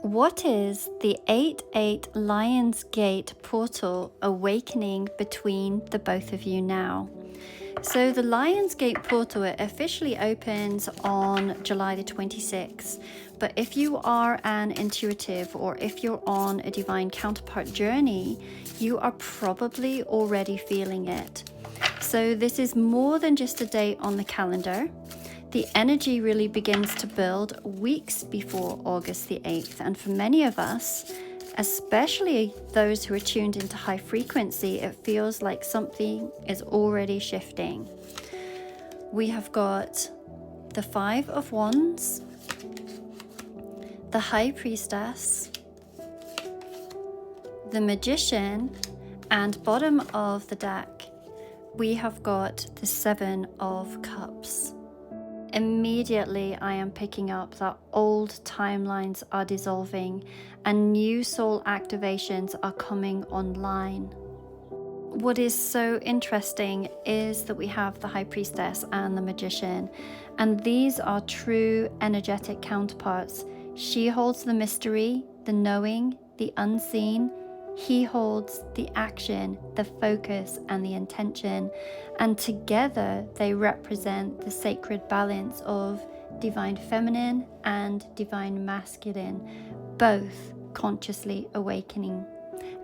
What is the 8-8 Lionsgate portal awakening between the both of you now? So the Lionsgate portal, it officially opens on July the 26th. But if you are an intuitive or if you're on a divine counterpart journey, you are probably already feeling it. So this is more than just a date on the calendar. The energy really begins to build weeks before August the 8th. And for many of us, especially those who are tuned into high frequency, it feels like something is already shifting. We have got the Five of Wands, the High Priestess, the Magician, and bottom of the deck, we have got the Seven of Cups. Immediately, I am picking up that old timelines are dissolving and new soul activations are coming online. What is so interesting is that we have the High Priestess and the Magician, and these are true energetic counterparts. She holds the mystery, the knowing, the unseen. He holds the action, the focus, and the intention, and together they represent the sacred balance of divine feminine and divine masculine, both consciously awakening.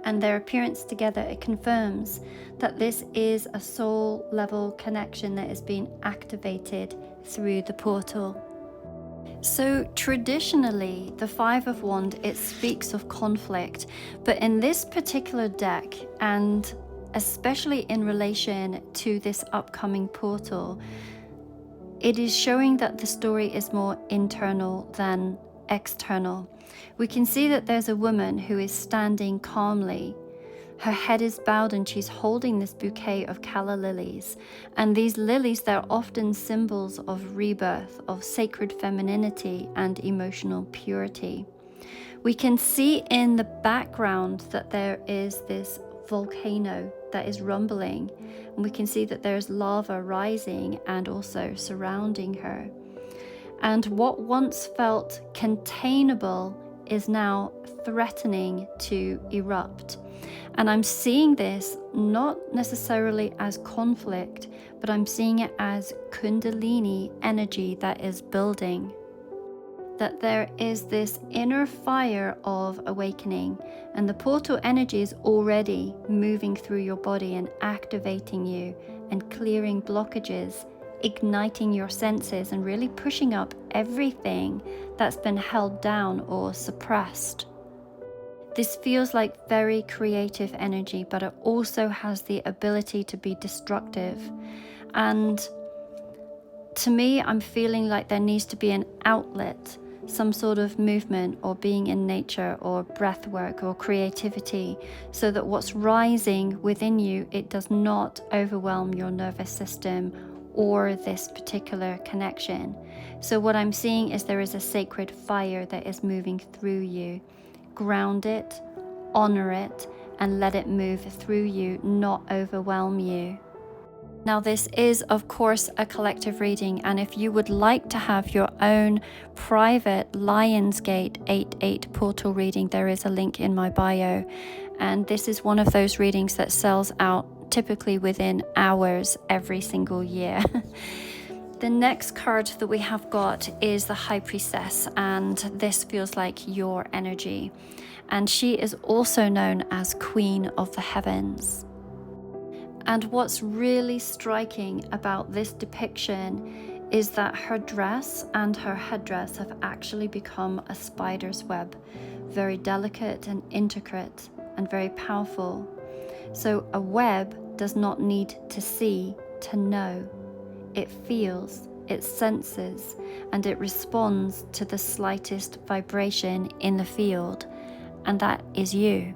And their appearance together, it confirms that this is a soul level connection that is being activated through the portal. So traditionally, the Five of Wands, it speaks of conflict, but in this particular deck, and especially in relation to this upcoming portal, it is showing that the story is more internal than external. We can see that there's a woman who is standing calmly. Her head is bowed and she's holding this bouquet of calla lilies. And these lilies, they're often symbols of rebirth, of sacred femininity and emotional purity. We can see in the background that there is this volcano that is rumbling. And we can see that there's lava rising and also surrounding her. And what once felt containable is now threatening to erupt. And I'm seeing this not necessarily as conflict, but I'm seeing it as Kundalini energy that is building. That there is this inner fire of awakening, and the portal energy is already moving through your body and activating you and clearing blockages, igniting your senses and really pushing up everything that's been held down or suppressed. This feels like very creative energy, but it also has the ability to be destructive. And to me, I'm feeling like there needs to be an outlet, some sort of movement or being in nature or breath work or creativity, so that what's rising within you, it does not overwhelm your nervous system or this particular connection. So what I'm seeing is there is a sacred fire that is moving through you. Ground it, honor it, and let it move through you, not overwhelm you. Now, this is, of course, a collective reading, and if you would like to have your own private Lionsgate 8-8 portal reading, there is a link in my bio. And this is one of those readings that sells out typically within hours every single year. The next card that we have got is the High Priestess, and this feels like your energy. And she is also known as Queen of the Heavens. And what's really striking about this depiction is that her dress and her headdress have actually become a spider's web, very delicate and intricate and very powerful. So a web does not need to see to know. It feels, it senses, and it responds to the slightest vibration in the field, and that is you.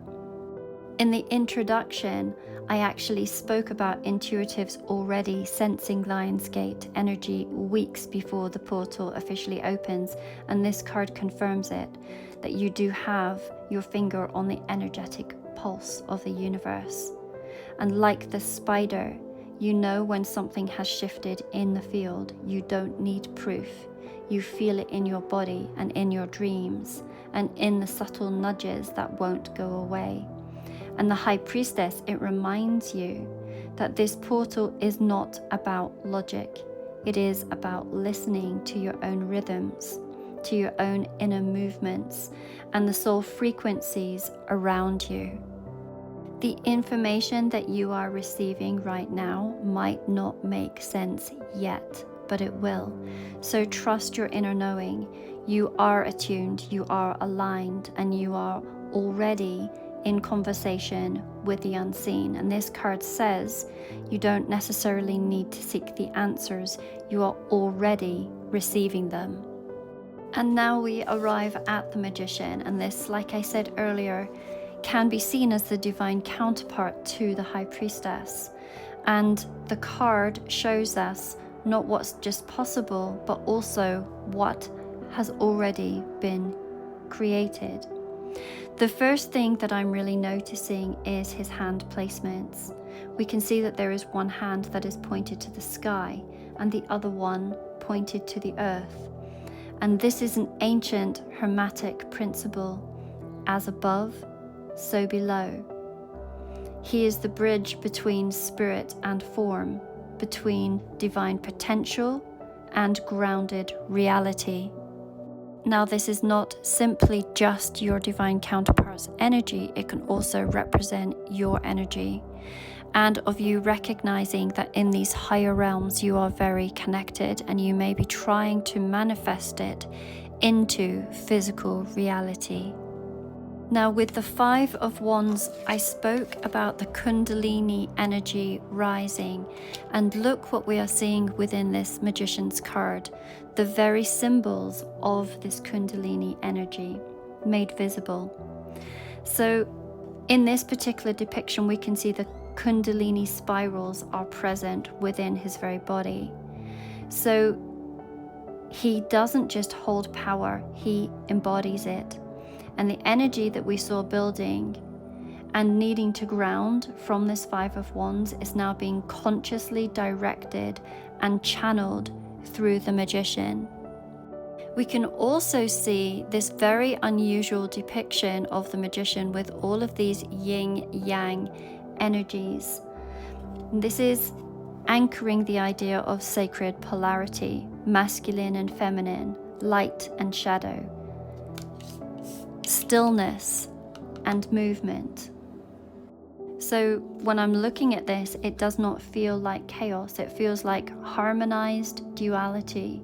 In the introduction, I actually spoke about intuitives already sensing Lionsgate energy weeks before the portal officially opens, and this card confirms it, that you do have your finger on the energetic pulse of the universe. And like the spider, you know when something has shifted in the field. You don't need proof. You feel it in your body and in your dreams and in the subtle nudges that won't go away. And the High Priestess, it reminds you that this portal is not about logic. It is about listening to your own rhythms, to your own inner movements, and the soul frequencies around you. The information that you are receiving right now might not make sense yet, but it will. So trust your inner knowing. You are attuned, you are aligned, and you are already in conversation with the unseen. And this card says you don't necessarily need to seek the answers, you are already receiving them. And now we arrive at the Magician, and this, like I said earlier, can be seen as the divine counterpart to the High Priestess. And the card shows us not what's just possible, but also what has already been created. The first thing that I'm really noticing is his hand placements. We can see that there is one hand that is pointed to the sky and the other one pointed to the earth. And this is an ancient hermetic principle: as above, so below. He is the bridge between spirit and form, between divine potential and grounded reality. Now, this is not simply just your divine counterpart's energy, it can also represent your energy, and of you recognizing that in these higher realms you are very connected and you may be trying to manifest it into physical reality. Now, with the Five of Wands, I spoke about the Kundalini energy rising, and look what we are seeing within this Magician's card, the very symbols of this Kundalini energy made visible. So in this particular depiction, we can see the Kundalini spirals are present within his very body. So he doesn't just hold power, he embodies it. And the energy that we saw building and needing to ground from this Five of Wands is now being consciously directed and channeled through the Magician. We can also see this very unusual depiction of the Magician with all of these yin-yang energies. This is anchoring the idea of sacred polarity, masculine and feminine, light and shadow, stillness and movement. So when I'm looking at this, it does not feel like chaos, it feels like harmonized duality.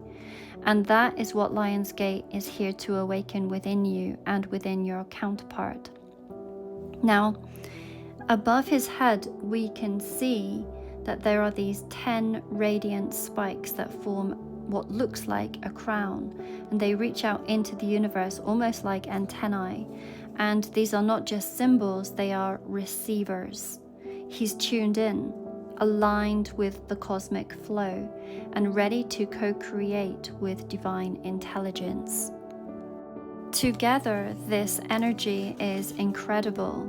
And that is what Lionsgate is here to awaken within you and within your counterpart. Now, above his head, we can see that there are these 10 radiant spikes that form what looks like a crown, and they reach out into the universe almost like antennae. And these are not just symbols, they are receivers. He's tuned in, aligned with the cosmic flow, and ready to co-create with divine intelligence. Together, this energy is incredible.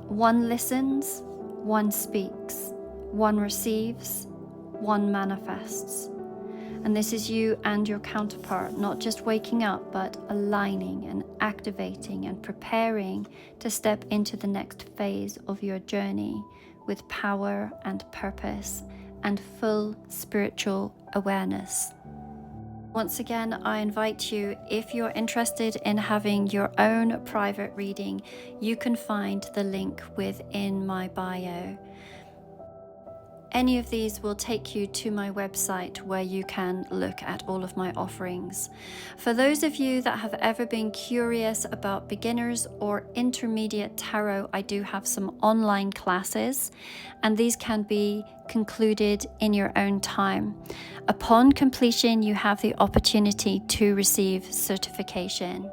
One listens, one speaks, one receives, one manifests. And this is you and your counterpart, not just waking up, but aligning and activating and preparing to step into the next phase of your journey with power and purpose and full spiritual awareness. Once again, I invite you, if you're interested in having your own private reading, you can find the link within my bio. Any of these will take you to my website where you can look at all of my offerings. For those of you that have ever been curious about beginners or intermediate tarot, I do have some online classes, and these can be concluded in your own time. Upon completion, you have the opportunity to receive certification.